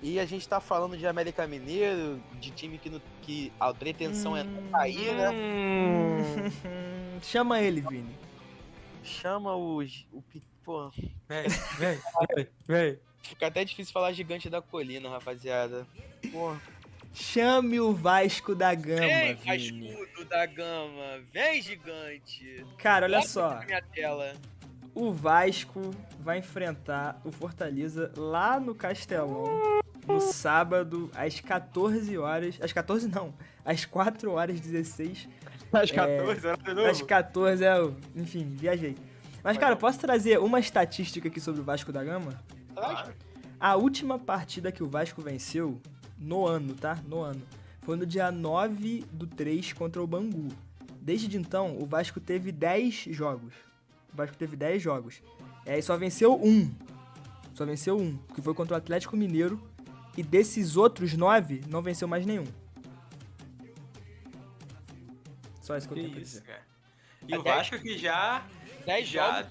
E a gente tá falando de América Mineiro, de time que a pretensão é não cair, né? Chama ele, Vini. Chama pô, Vem. fica até difícil falar gigante da colina, rapaziada. Pô, Chame o Vasco da Gama, vem, Vini. Vascudo da Gama, vem, gigante. Cara, olha Bota só. na minha tela. O Vasco vai enfrentar o Fortaleza lá no Castelão no sábado às 14 horas. Às 14 não, às 4 horas 16. Às 14, era de novo? Às 14, enfim, viajei. Mas, cara, posso trazer uma estatística aqui sobre o Vasco da Gama? Traz. A última partida que o Vasco venceu, no ano, tá? No ano, foi no dia 9/3 contra o Bangu. Desde então, o Vasco teve 10 jogos. O Vasco teve 10 jogos. E só venceu um. Só venceu um, que foi contra o Atlético Mineiro. E desses outros 9, não venceu mais nenhum. Só isso que eu tenho pra dizer. Cara. E o Vasco que já 10 jogos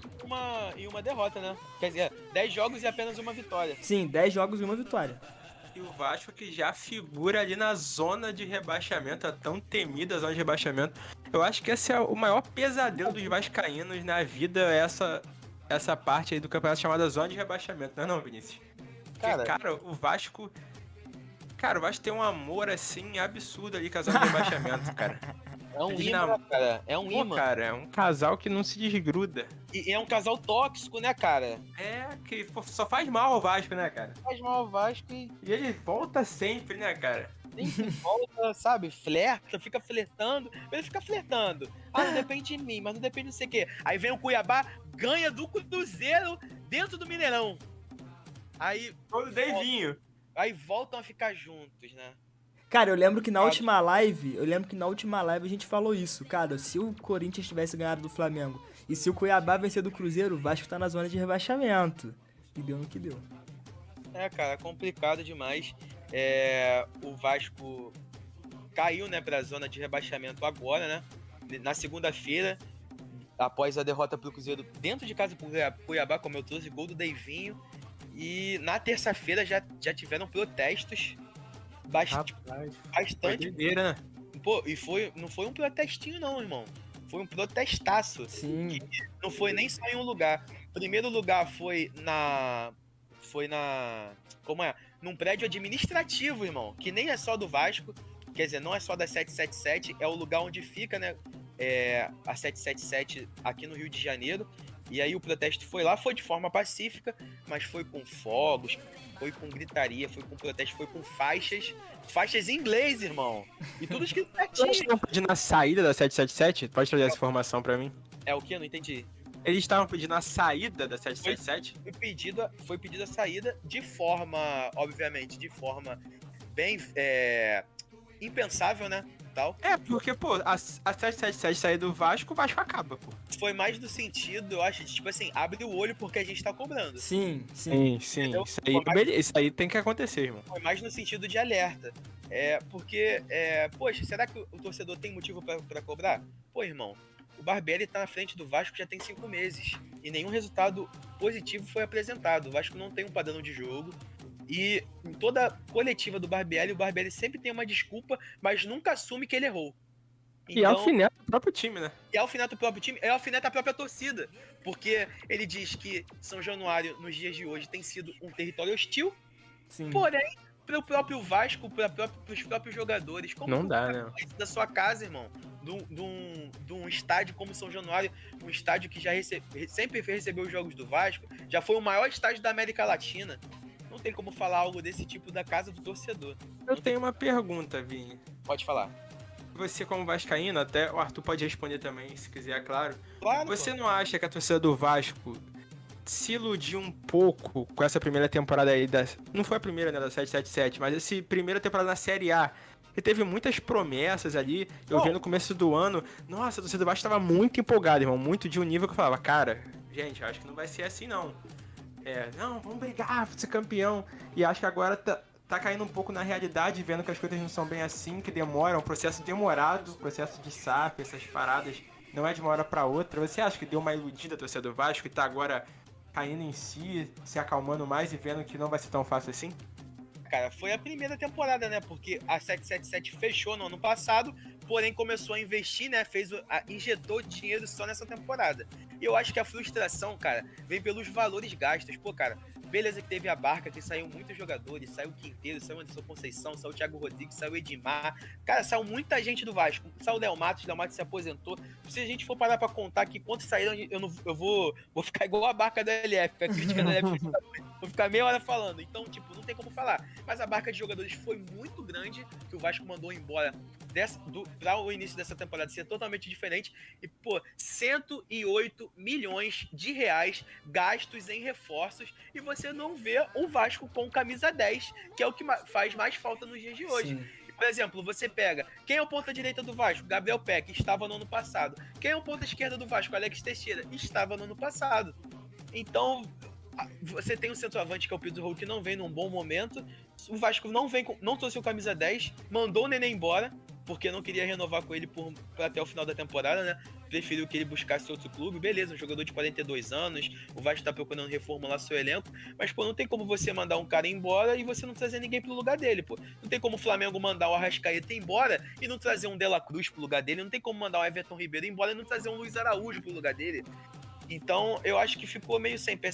e uma derrota, né? Quer dizer, 10 jogos e apenas uma vitória. Sim, 10 jogos e uma vitória. E o Vasco que já figura ali na zona de rebaixamento, a tão temida zona de rebaixamento. Eu acho que esse é o maior pesadelo dos vascaínos na vida, essa parte aí do campeonato chamada zona de rebaixamento, não é não, Vinícius? Cara, Porque, cara, o Vasco... Cara, o Vasco tem um amor, assim, absurdo ali com a zona de rebaixamento, cara. é um Eles imã, cara. É um Pô, imã. cara, é um casal que não se desgruda. E é um casal tóxico, né, cara? É, que pô, só faz mal ao Vasco, né, cara? Faz mal ao Vasco e E ele volta sempre, né, cara? sempre volta, sabe? Flerta, fica flertando. Ele fica flertando. Ah, não depende de mim, mas não depende de não sei o quê. Aí vem o Cuiabá, ganha do Cruzeiro dentro do Mineirão. Aí, Todo Deivinho. aí voltam a ficar juntos, né? Cara, eu lembro que na última live a gente falou isso. Cara, se o Corinthians tivesse ganhado do Flamengo e se o Cuiabá vencer do Cruzeiro, o Vasco tá na zona de rebaixamento. E deu no que deu. É, cara, é complicado demais. O Vasco caiu, né, pra zona de rebaixamento agora, né? Na segunda-feira, após a derrota pro Cruzeiro dentro de casa pro Cuiabá, como eu trouxe, gol do Deivinho. E na terça-feira já tiveram protestos Rapaz, foi bastante. doideira, né? Pô, e não foi um protestinho, não, irmão. Foi um protestaço. Sim. Não foi nem só em um lugar. Primeiro lugar foi na. Como é? Num prédio administrativo, irmão. Que nem é só do Vasco. Quer dizer, não é só da 777. É o lugar onde fica, né? A 777 aqui no Rio de Janeiro. E aí o protesto foi lá, foi de forma pacífica, mas foi com fogos, foi com gritaria, foi com protesto, foi com faixas em inglês, irmão. E tudo escrito Eles certinho. estavam pedindo a saída da 777? Pode trazer essa informação pra mim? É o que? Não entendi. Eles estavam pedindo a saída da 777? Foi pedida a saída de forma, obviamente, de forma bem impensável, né? Tal. É, porque, pô, a 777 sair do Vasco, o Vasco acaba, pô. Foi mais do sentido, eu acho, de, tipo assim, abre o olho porque a gente tá cobrando. Sim. Sim. Entendeu? Isso aí tem que acontecer, irmão. Foi mais no sentido de alerta. Porque, poxa, será que o torcedor tem motivo pra cobrar? Pô, irmão, o Barbieri tá na frente do Vasco já tem 5 meses. E nenhum resultado positivo foi apresentado. O Vasco não tem um padrão de jogo. E em toda coletiva do Barbieri, o Barbieri sempre tem uma desculpa, mas nunca assume que ele errou. E alfineta o próprio time, né? E alfineta o próprio time, alfineta a própria torcida. Porque ele diz que São Januário, nos dias de hoje, tem sido um território hostil. Sim. Porém, para o próprio Vasco, para os próprios jogadores, como Não dá, né? da sua casa, irmão, de um estádio como São Januário, um estádio que já sempre recebeu os jogos do Vasco, já foi o maior estádio da América Latina. Não tem como falar algo desse tipo da casa do torcedor. Eu tenho uma pergunta, Vini. Pode falar. Você, como vascaíno, até o Arthur pode responder também, se quiser, claro. Claro, Você pô. não acha que a torcida do Vasco se iludiu um pouco com essa primeira temporada aí Não foi a primeira, né, da 777, mas essa primeira temporada na Série A. E teve muitas promessas ali. Eu vi no começo do ano. Nossa, a torcida do Vasco tava muito empolgada, irmão. Muito de um nível que eu falava, cara, gente, acho que não vai ser assim, não. Não, vamos brigar pra ser campeão. E acho que agora tá caindo um pouco na realidade, vendo que as coisas não são bem assim, que demoram, um processo demorado, processo de SAF, essas paradas, não é de uma hora pra outra. Você acha que deu uma iludida a torcida do Vasco e tá agora caindo em si, se acalmando mais e vendo que não vai ser tão fácil assim? cara, foi a primeira temporada, né? Porque a 777 fechou no ano passado, porém começou a investir, né? Injetou dinheiro só nessa temporada. E eu acho que a frustração, cara, vem pelos valores gastos. Pô, cara, beleza que teve a Barca, que saiu muitos jogadores, saiu o Quinteiro, saiu o Anderson Conceição, saiu o Thiago Rodrigues, saiu o Edmar. Cara, saiu muita gente do Vasco. Saiu o Léo Matos se aposentou. Se a gente for parar pra contar aqui quantos saíram, eu vou ficar igual a Barca da LF, a crítica da LF. Vou ficar meia hora falando. Então, tipo, não tem como falar. Mas a barca de jogadores foi muito grande, que o Vasco mandou embora para o início dessa temporada ser totalmente diferente. E, pô, 108 milhões de reais gastos em reforços. E você não vê o Vasco com camisa 10, que é o que faz mais falta nos dias de hoje. Sim. Por exemplo, você pega, quem é o ponta direita do Vasco? Gabriel Peck, estava no ano passado. Quem é o ponta esquerda do Vasco? Alex Teixeira, estava no ano passado. Então, você tem um centroavante que é o Pedro Raul, que não vem num bom momento. O Vasco não trouxe o camisa 10, mandou o Nenê embora, porque não queria renovar com ele até o final da temporada, né? Preferiu que ele buscasse outro clube. Beleza, um jogador de 42 anos, o Vasco tá procurando reformular seu elenco, mas, pô, não tem como você mandar um cara embora e você não trazer ninguém pro lugar dele, pô. Não tem como o Flamengo mandar o Arrascaeta embora e não trazer um De La Cruz pro lugar dele, não tem como mandar o Everton Ribeiro embora e não trazer um Luiz Araújo pro lugar dele. Então, eu acho que ficou meio sem pé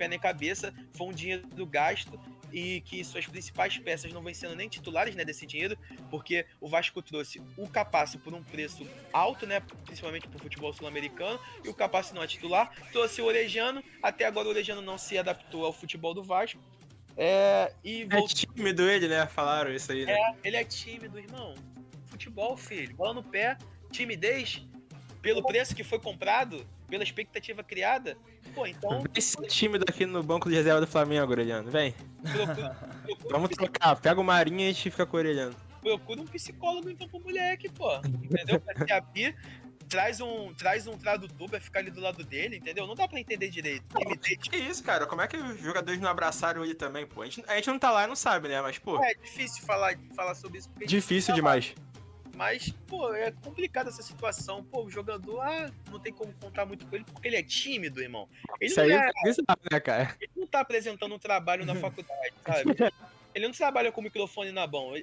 nem cabeça, foi um dinheiro gasto e que suas principais peças não vêm sendo nem titulares, né, desse dinheiro, porque o Vasco trouxe o Capasso por um preço alto, né, principalmente pro futebol sul-americano, e o Capasso não é titular, trouxe o Orejano, até agora o Orejano não se adaptou ao futebol do Vasco, e É tímido ele, né? Falaram isso aí, né? ele é tímido, irmão. Futebol, filho, bola no pé, timidez, pelo preço que foi comprado, pela expectativa criada, pô, então... Vem ser tímido aqui no banco de reserva do Flamengo, Aureliano, vem. Vamos trocar, pega o Marinho e a gente fica com o Aureliano. Procura um psicólogo então pro moleque, pô, entendeu? Pra se abrir, traz um tradutor pra ficar ali do lado dele, entendeu? Não dá pra entender direito. Que isso, cara? Como é que os jogadores não abraçaram ele também, pô? A gente não tá lá e não sabe, né? Mas, pô... É difícil falar sobre isso. Porque Difícil demais. Mas, pô, é complicada essa situação. Pô, o jogador, não tem como contar muito com ele porque ele é tímido, irmão. Ele Isso não aí é, é bizarro, né, cara? ele não tá apresentando um trabalho na faculdade, sabe? Ele não trabalha com o microfone na mão,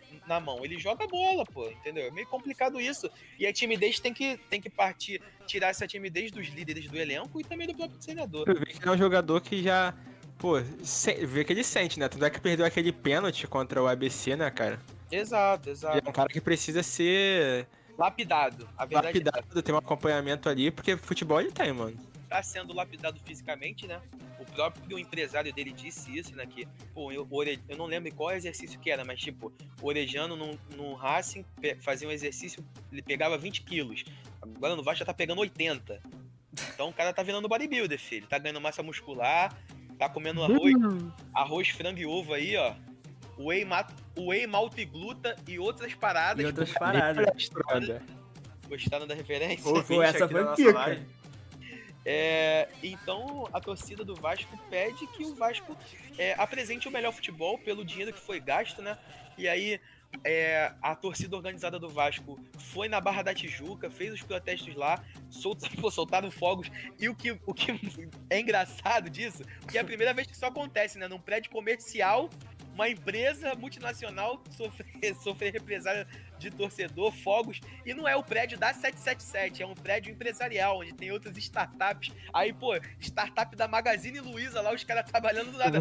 ele joga bola, pô, entendeu? É meio complicado isso. E a timidez tem que tirar essa timidez dos líderes do elenco e também do próprio treinador. Tu vê que é um jogador que já, pô, vê que ele sente, né? Tanto é que perdeu aquele pênalti contra o ABC, né, cara? Exato. Ele é um cara que precisa ser Lapidado. A verdade lapidado, ter um acompanhamento ali, porque futebol ele tem, mano. tá sendo lapidado fisicamente, né? O próprio empresário dele disse isso, né? Que, pô, eu não lembro qual exercício que era, mas, tipo, o Orejano no Racing fazia um exercício, ele pegava 20 quilos. Agora no Vasco já tá pegando 80. Então o cara tá virando bodybuilder, filho. Tá ganhando massa muscular, tá comendo arroz, frango e ovo aí, ó. Whey, malto e gluta e outras paradas. E outras paradas. Gostaram da referência? Pô, essa foi pica. Então a torcida do Vasco pede que o Vasco apresente o melhor futebol pelo dinheiro que foi gasto, né? E aí a torcida organizada do Vasco foi na Barra da Tijuca, fez os protestos lá, soltaram fogos. E o que é engraçado disso, que é a primeira vez que isso acontece, né? Num prédio comercial, uma empresa multinacional sofrer represália de torcedor, fogos, e não é o prédio da 777, é um prédio empresarial, onde tem outras startups. Aí, pô, startup da Magazine Luiza lá, os caras trabalhando nada.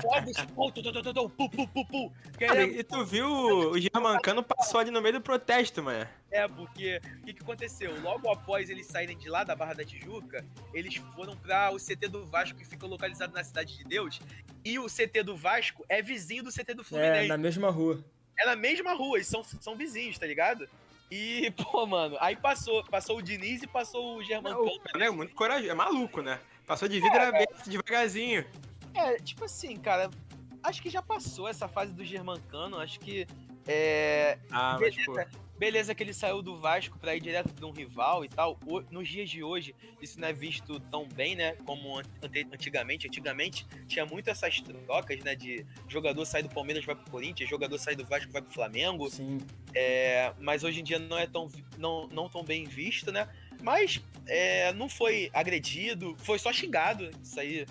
Fogos, pu. Cara, e tu viu o Germancano passou ali no meio do protesto, mano. Porque o que aconteceu? Logo após eles saírem de lá da Barra da Tijuca, eles foram para o CT do Vasco, que fica localizado na Cidade de Deus, e o CT do Vasco é vizinho do CT do Fluminense. Na mesma rua. É na mesma rua, eles são vizinhos, tá ligado? E, pô, mano, aí passou o Diniz e passou o Germancano. É muito corajoso, é maluco, né? Passou de vidro aberto, devagarzinho. Tipo assim, cara, acho que já passou essa fase do Germancano, acho que mas, pô... Beleza que ele saiu do Vasco pra ir direto pra um rival e tal. Nos dias de hoje, isso não é visto tão bem, né? Como antigamente. Antigamente tinha muito essas trocas, né? De jogador sair do Palmeiras vai pro Corinthians, jogador sair do Vasco vai pro Flamengo. Sim. Mas hoje em dia não é não tão bem visto, né? Mas não foi agredido, foi só xingado. Isso aí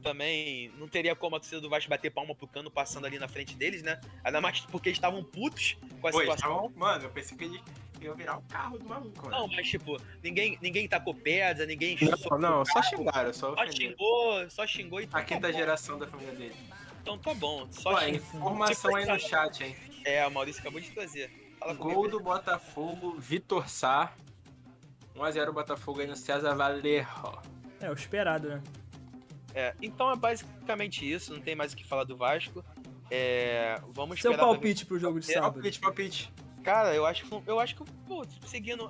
também não teria como a torcida do Vasco bater palma pro Cano passando ali na frente deles, né? Ainda mais porque eles estavam putos com a situação. Mano, eu pensei que eles iam virar o carro do maluco, mano. Não, mas tipo, ninguém tacou pedra, ninguém Não, só xingaram, só só ofenderam. só xingou e A quinta bom. geração da família dele. Então tá bom, só Pô, xingou. informação aí no chat, hein? É, o Maurício acabou de trazer. Fala Gol comigo. do Botafogo, Vitor Sá. 1x0 Botafogo aí no César Valerro. É, o esperado, né? Então é basicamente isso, não tem mais o que falar do Vasco. Vamos Seu esperar palpite pro jogo de sábado. Palpite. Cara, eu acho que, pô, seguindo.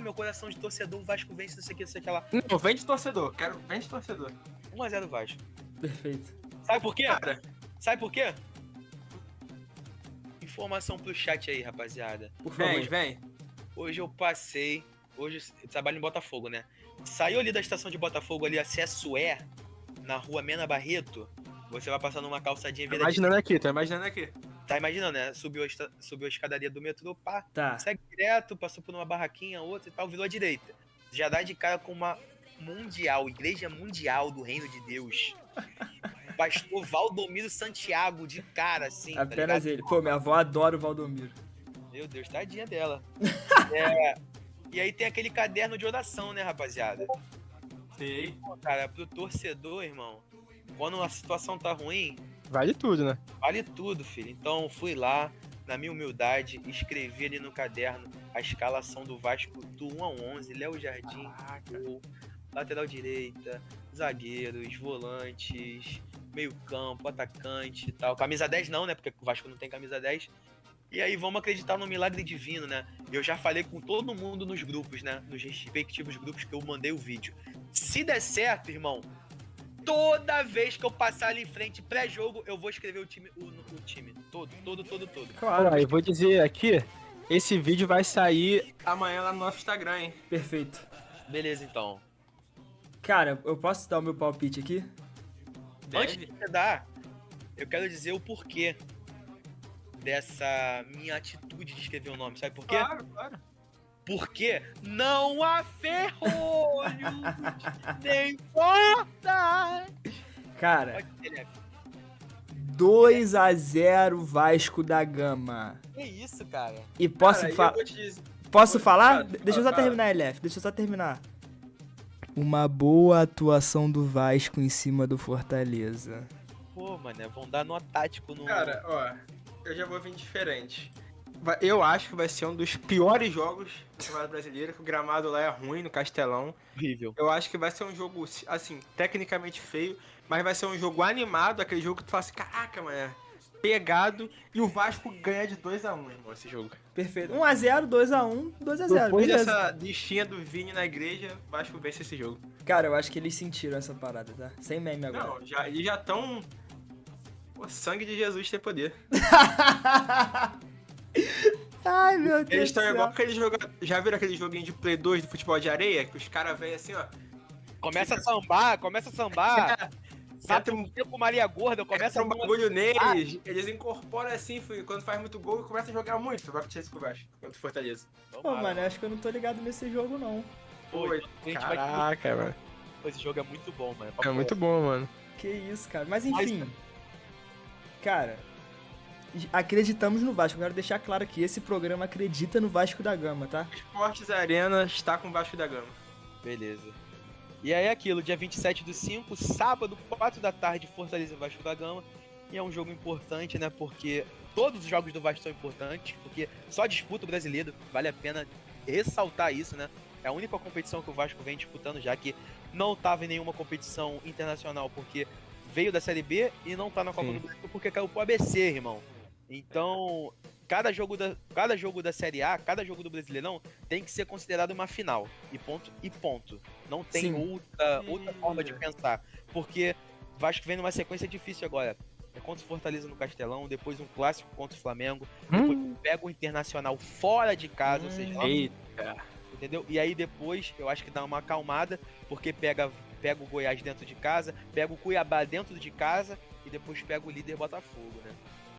Meu coração de torcedor, o Vasco vence, não sei o que, não sei o que lá. Não, vem de torcedor. Vem de torcedor. 1x0 Vasco. Perfeito. Sabe por quê? Cara, Sabe por quê? Informação pro chat aí, rapaziada. Por favor. vem. Hoje eu passei. Hoje eu trabalho em Botafogo, né? Saiu ali da estação de Botafogo, ali, acesso na rua Mena Barreto. Você vai passar numa calçadinha Tô vira imaginando aqui. Tá imaginando, né? Subiu a escadaria do metrô, pá. Tá. Segue direto, passou por uma barraquinha, outra e tal, virou à direita. Já dá de cara com uma Igreja Mundial do Reino de Deus. Pastor Valdomiro Santiago, de cara, assim. tá Apenas ligado? ele. Pô, minha avó adora o Valdomiro. Meu Deus, tadinha dela. E aí tem aquele caderno de oração, né, rapaziada? Sei. Pô, cara, pro torcedor, irmão, quando a situação tá ruim, Vale tudo, né? vale tudo, filho. Então fui lá, na minha humildade, escrevi ali no caderno a escalação do Vasco do 1 ao 11, Léo Jardim, gol, lateral direita, zagueiros, volantes, meio campo, atacante e tal. Camisa 10 não, né? Porque o Vasco não tem camisa 10. E aí vamos acreditar no milagre divino, né? Eu já falei com todo mundo nos grupos, né? Nos respectivos grupos que eu mandei o vídeo. Se der certo, irmão, toda vez que eu passar ali em frente pré-jogo, eu vou escrever o time. O time. Todo. Claro. Olha, eu vou dizer aqui, esse vídeo vai sair amanhã lá no nosso Instagram, hein? Perfeito. Beleza, então. Cara, eu posso dar o meu palpite aqui? Antes de você dar, eu quero dizer o porquê dessa minha atitude de escrever o nome. Sabe por quê? Claro. Porque não há ferrolhos, nem portas. Cara, Pode ser, né? 2x0 Vasco da Gama. Que isso, cara? E posso, Cara, fa- eu vou te dizer- posso falar? Fala, Deixa eu só fala. terminar, LF. Deixa eu só terminar. Uma boa atuação do Vasco em cima do Fortaleza. Pô, mano, vão dar nó tático no... Cara, ó, eu já vou vir diferente. Eu acho que vai ser um dos piores jogos do Campeonato Brasileiro, que o gramado lá é ruim no Castelão. horrível. Eu acho que vai ser um jogo, assim, tecnicamente feio, mas vai ser um jogo animado, aquele jogo que tu fala assim, caraca, mano, pegado, e o Vasco ganha de 2x1, irmão, esse jogo. Perfeito. 1x0, 2x1, 2x0. Depois Beleza. dessa listinha do Vini na igreja, o Vasco vence esse jogo. Cara, eu acho que eles sentiram essa parada, tá? Sem meme agora. Não, eles já estão... O sangue de Jesus tem poder. Ai, meu Deus. Eles estão do céu. igual aquele jogo. Já viram aquele joguinho de Play 2 do futebol de areia? Que os caras vêm assim, ó. Começa a sambar. Sabe Entra um, o tempo Maria Gorda, começa entra um bagulho neles, eles incorporam assim, quando faz muito gol, começa a jogar muito. Vai acontecer isso com o Vasco, contra o Fortaleza. Pô, mano, eu acho que eu não tô ligado nesse jogo, não. Pô, Oi, a gente vai... caraca, mano. Esse jogo é muito bom, mano. É muito bom, mano. Que isso, cara. Mas enfim. Cara, acreditamos no Vasco. Eu quero deixar claro que esse programa acredita no Vasco da Gama, tá? Esportes Arena está com o Vasco da Gama. Beleza. E aí aquilo, dia 27/5, sábado, 4 da tarde, Fortaleza e Vasco da Gama. E é um jogo importante, né? Porque todos os jogos do Vasco são importantes, porque só disputa o brasileiro, vale a pena ressaltar isso, né? É a única competição que o Vasco vem disputando, já que não estava em nenhuma competição internacional, porque veio da Série B e não tá na Copa Sim. do Brasil porque caiu pro ABC, irmão. Então, cada jogo da Série A, cada jogo do Brasileirão tem que ser considerado uma final. E ponto. Não tem Sim. outra forma de pensar. Porque o Vasco vem numa sequência difícil agora. É contra o Fortaleza no Castelão, depois um clássico contra o Flamengo, depois pega o Internacional fora de casa, ou seja, lá- Eita. entendeu? E aí depois eu acho que dá uma acalmada, porque pega o Goiás dentro de casa, pega o Cuiabá dentro de casa e depois pega o líder Botafogo, né?